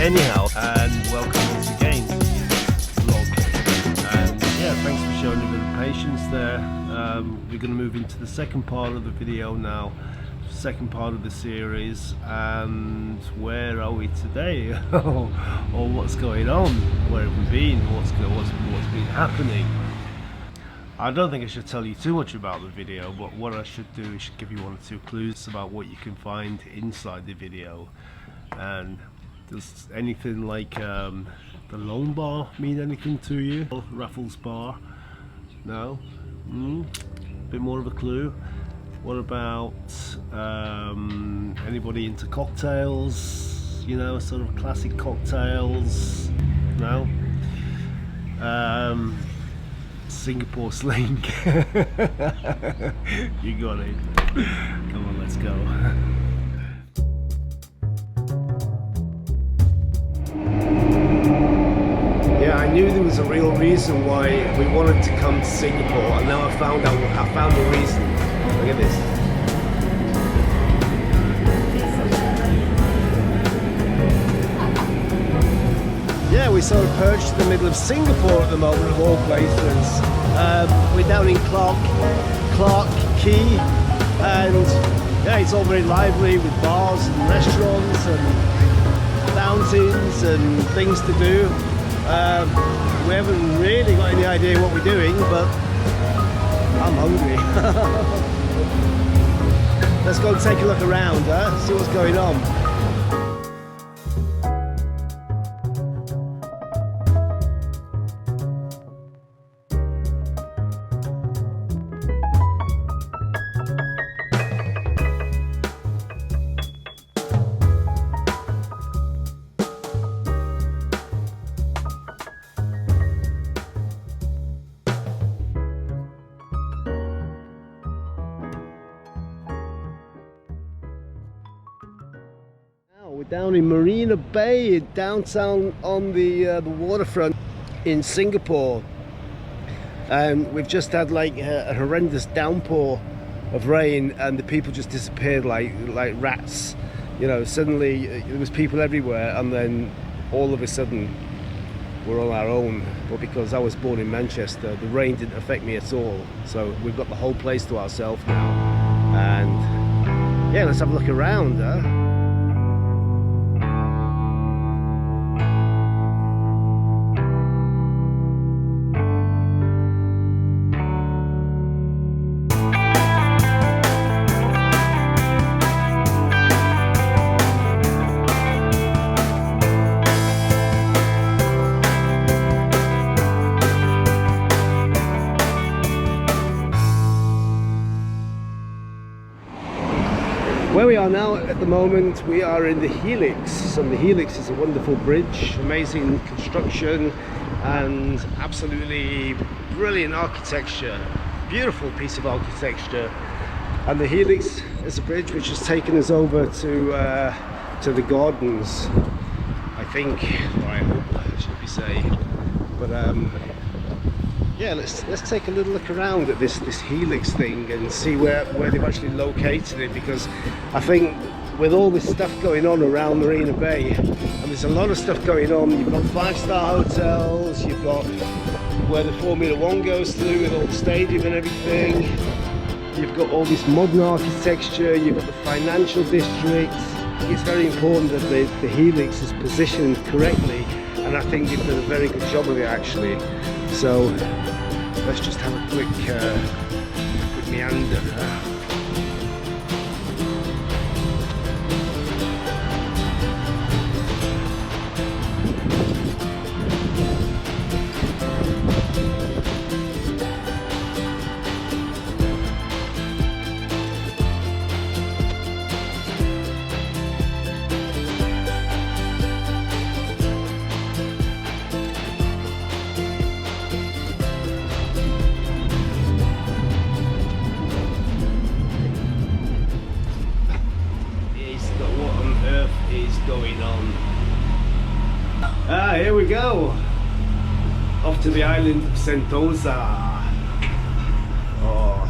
anyhow, and welcome once again to the vlog. And yeah, thanks for showing a bit of patience there. We're going to move into the second part of the video now, second part of the series. And where are we today? Or what's going on? Where have we been? What's been happening? I don't think I should tell you too much about the video, but what I should do is give you one or two clues about what you can find inside the video. And does anything like the Lone Bar mean anything to you? Raffles bar? No? Bit more of a clue. What about anybody into cocktails? You know, sort of classic cocktails? No? Singapore sling. You got it. Come on, let's go. Yeah, I knew there was a real reason why we wanted to come to Singapore, and now I found the reason. Look at this. Yeah, we're sort of perched in the middle of Singapore at the moment, of all places. We're down in Clark Quay, and yeah, it's all very lively with bars and restaurants and fountains and things to do. We haven't really got any idea what we're doing, but I'm hungry. Let's go and take a look around, see what's going on. We're down in Marina Bay, downtown on the waterfront in Singapore, and we've just had like a horrendous downpour of rain, and the people just disappeared like rats. You know, suddenly there was people everywhere, and then all of a sudden we're on our own. But because I was born in Manchester, the rain didn't affect me at all, so we've got the whole place to ourselves now. And yeah, let's have a look around. Where we are now at the moment, we are in the Helix, and the Helix is a wonderful bridge, amazing construction and absolutely brilliant architecture, beautiful piece of architecture. And the Helix is a bridge which has taken us over to the gardens, I think, or I hope, should we say. But yeah, let's take a little look around at this Helix thing and see where they've actually located it, because I think with all this stuff going on around Marina Bay, and there's a lot of stuff going on, you've got 5-star hotels, you've got where the Formula 1 goes through with all the stadium and everything, you've got all this modern architecture, you've got the financial district. It's very important that the Helix is positioned correctly, and I think they've done a very good job of it actually. So let's just have a quick meander. Going on. Here we go, off to the island of Sentosa. Oh.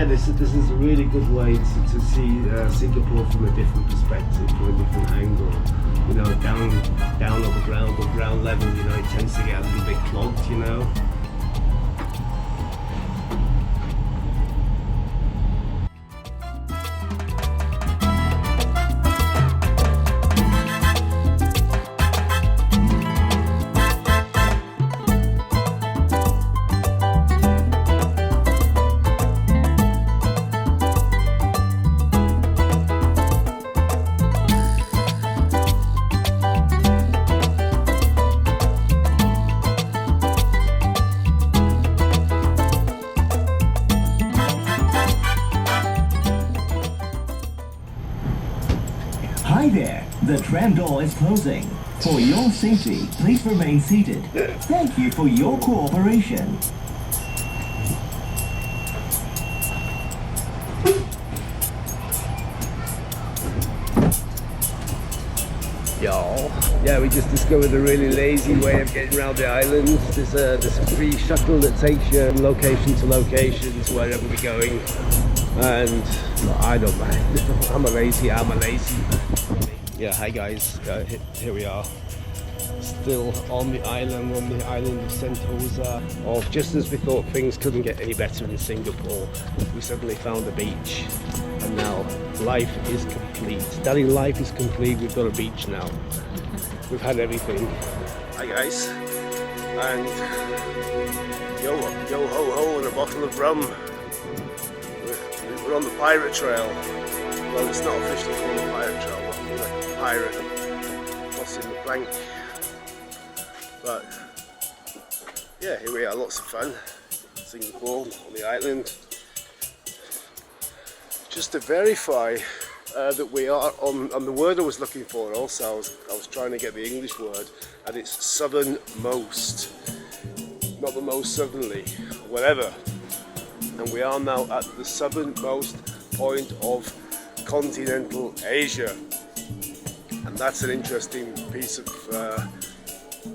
this is a really good way to see Singapore from a different perspective, from a different angle. You know, down on the ground or ground level, you know, it tends to get a little bit clogged, you know. Hi there, the tram door is closing. For your safety, please remain seated. Thank you for your cooperation. Y'all, yeah, we just discovered a really lazy way of getting around the island. There's a free shuttle that takes you from location to location to wherever we're going. And I don't mind. I'm a lazy. Yeah, hi guys, here we are. Still on the island of Sentosa. Oh, just as we thought things couldn't get any better in Singapore, we suddenly found a beach. And now life is complete. Daddy, life is complete. We've got a beach now. We've had everything. Hi guys. And yo ho ho and a bottle of rum. We're on the pirate trail. Well, it's not officially called the pirate trail. We're the pirate crossing the plank. But yeah, here we are. Lots of fun. Singapore on the island. Just to verify that we are on the word I was looking for. Also, I was trying to get the English word, and it's southernmost, not the most southerly, whatever. And we are now at the southernmost point of continental Asia, and that's an interesting piece of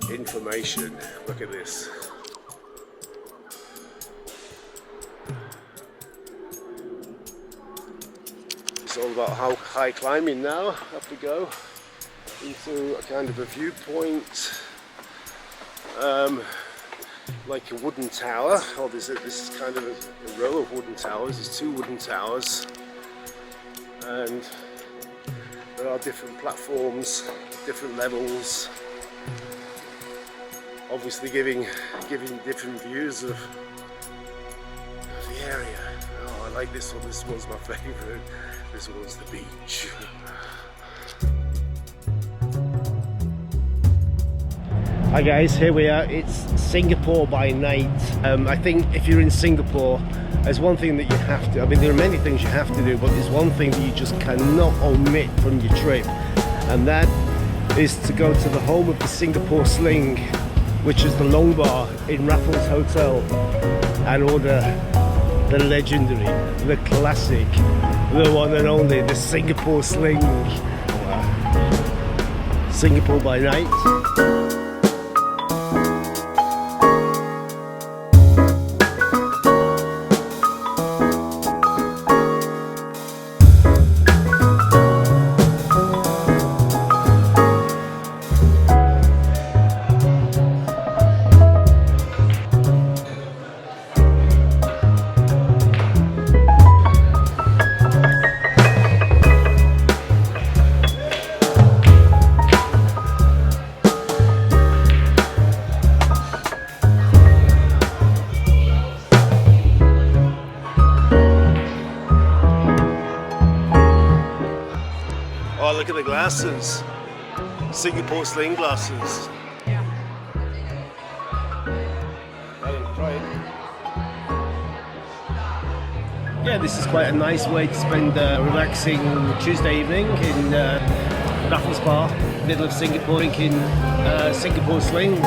information. Look at this. It's all about how high climbing now. I have to go into a kind of a viewpoint. Like a wooden tower. Oh, this is kind of a row of wooden towers. There's two wooden towers, and there are different platforms, different levels, obviously giving different views of the area. Oh, I like this one. This one's my favourite. This one's the beach. Hi guys, here we are. It's Singapore by night. I think if you're in Singapore, there's one thing that you have to, I mean there are many things you have to do, but there's one thing that you just cannot omit from your trip, and that is to go to the home of the Singapore Sling, which is the Long Bar in Raffles Hotel, and order the legendary, the classic, the one and only, the Singapore Sling. Singapore by night. Oh, look at the glasses. Singapore Sling glasses. Yeah. I didn't try it. Yeah, this is quite a nice way to spend a relaxing Tuesday evening in Raffles Bar, middle of Singapore, drinking Singapore Slings.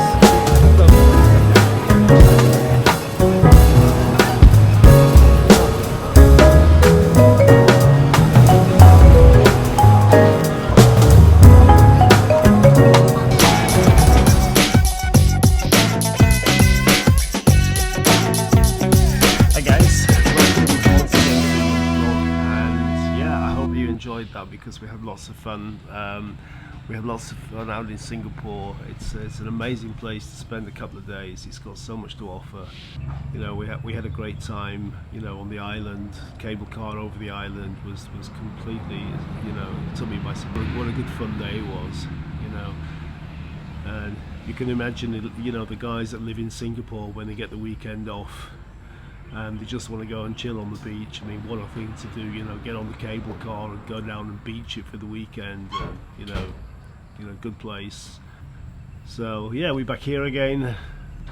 Hi guys, welcome once again out because we had lots of fun. We had lots of fun out in Singapore. It's an amazing place to spend a couple of days. It's got so much to offer. You know, we had a great time. You know, on the island, cable car over the island was completely, you know, it took me by surprise. What a good fun day it was. You know, and you can imagine, you know, the guys that live in Singapore when they get the weekend off and they just want to go and chill on the beach. I mean, what a thing to do, you know, get on the cable car and go down and beach it for the weekend. You know, good place. So yeah, we're back here again,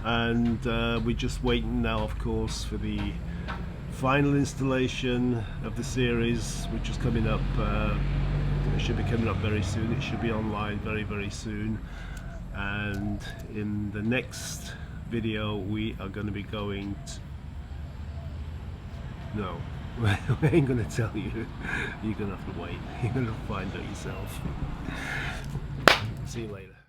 and we're just waiting now, of course, for the final installation of the series, which is coming up. It should be coming up very soon. It should be online very, very soon. And in the next video, we are going to be going no, we ain't going to tell you. You're going to have to wait. You're going to find out yourself. See you later.